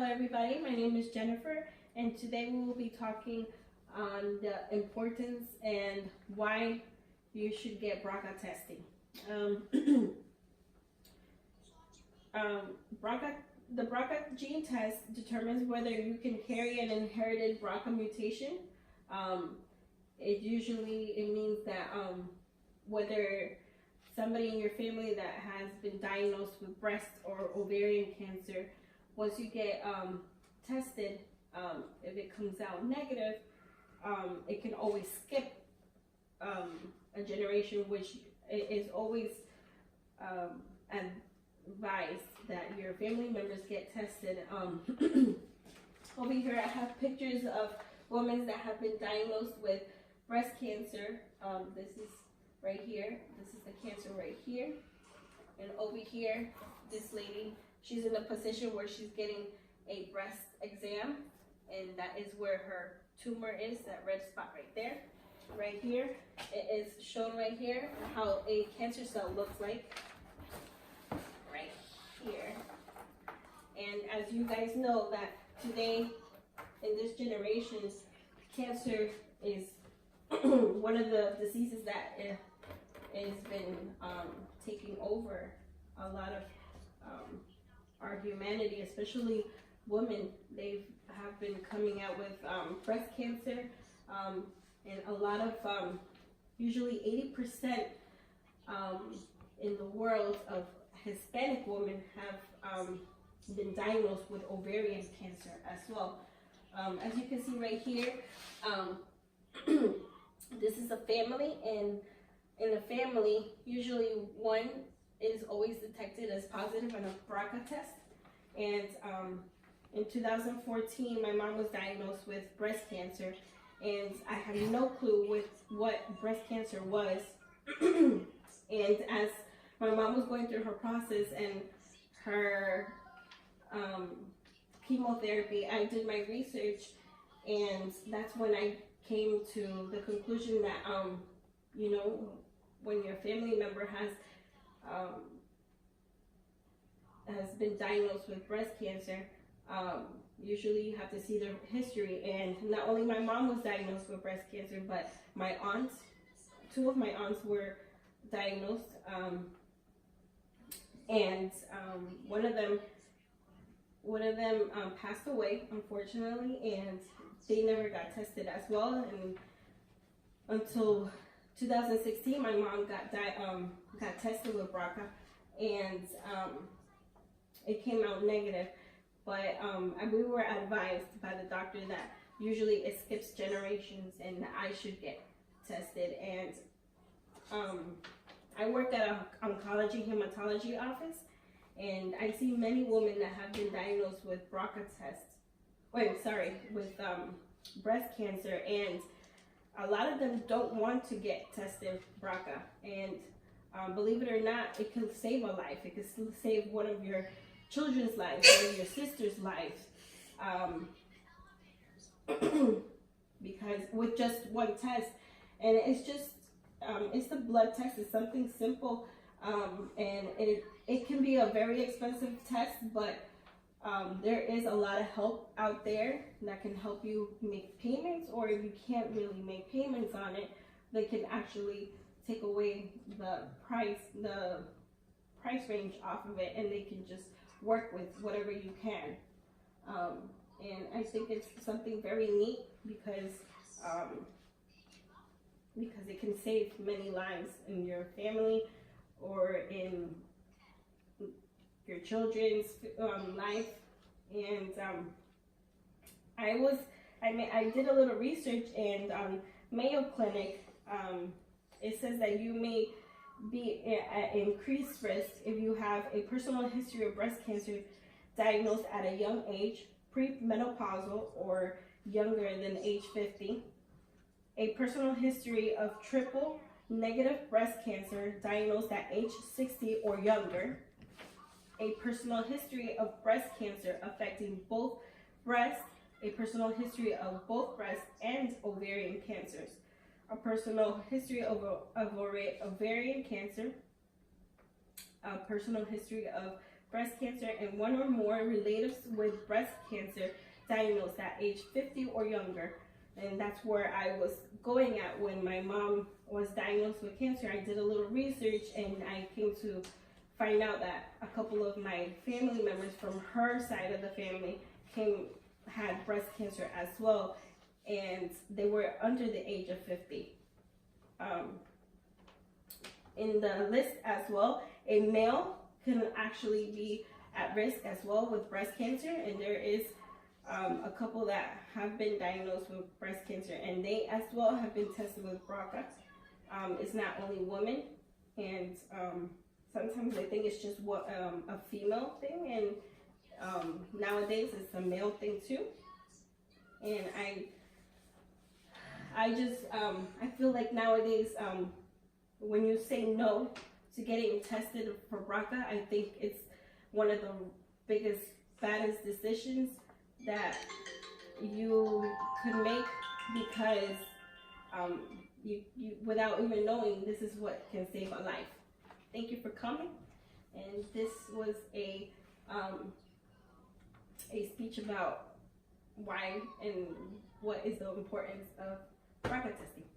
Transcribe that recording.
everybody, my name is Jennifer, and today we will be talking on the importance and why you should get BRCA testing. The BRCA gene test determines whether you can carry an inherited BRCA mutation. It means that whether somebody in your family that has been diagnosed with breast or ovarian cancer, once you get tested, if it comes out negative, it can always skip a generation, which is always advised that your family members get tested. Over here I have pictures of women that have been diagnosed with breast cancer. This is right here. This is the cancer right here. And over here, this lady, she's in a position where she's getting a breast exam, and that is where her tumor is, that red spot right there. Right here, it is shown right here how a cancer cell looks like. Right here. And as you guys know that today, in this generation, cancer is one of the diseases that has been taking over a lot of our humanity, especially women. They have been coming out with breast cancer, and a lot of, usually 80% in the world of Hispanic women have been diagnosed with ovarian cancer as well. As you can see right here, this is a family, and in a family, usually one is always detected as positive on a BRCA test. And in 2014, my mom was diagnosed with breast cancer, and I had no clue with what breast cancer was. And as my mom was going through her process and her chemotherapy, I did my research, and that's when I came to the conclusion that, you know, when your family member has been diagnosed with breast cancer, usually you have to see their history. And not only my mom was diagnosed with breast cancer, but my aunts, two of my aunts were diagnosed, and one of them passed away, unfortunately, and they never got tested as well. And until 2016, my mom got tested with BRCA, and it came out negative. But we were advised by the doctor that usually it skips generations and that I should get tested. And I work at an oncology hematology office, and I see many women that have been diagnosed with with breast cancer, and a lot of them don't want to get tested BRCA. And believe it or not, it can save a life. It can save one of your children's lives, one of your sister's lives, because with just one test. And it's just it's the blood test. It's something simple, and it can be a very expensive test, but there is a lot of help out there that can help you make payments, or if you can't really make payments on it, they can actually take away the price range off of it, and they can just work with whatever you can. And I think it's something very neat because it can save many lives in your family or in your children's life. And I did a little research, and Mayo Clinic, it says that you may be at increased risk if you have a personal history of breast cancer diagnosed at a young age, premenopausal or younger than age 50, a personal history of triple negative breast cancer diagnosed at age 60 or younger, a personal history of breast cancer affecting both breasts, a personal history of both breast and ovarian cancers, a personal history of ovarian cancer, a personal history of breast cancer and one or more relatives with breast cancer diagnosed at age 50 or younger. And that's where I was going at when my mom was diagnosed with cancer. I did a little research and I came to find out that a couple of my family members from her side of the family had breast cancer as well, and they were under the age of 50. In the list as well, a male can actually be at risk as well with breast cancer, and there is a couple that have been diagnosed with breast cancer, and they as well have been tested with BRCA. It's not only women, and sometimes I think it's just what a female thing, and nowadays it's a male thing too. And I just I feel like nowadays when you say no to getting tested for BRCA, I think it's one of the biggest, baddest decisions that you could make, because you without even knowing, this is what can save a life. Thank you for coming, and this was a speech about why and what is the importance of BRCA testing.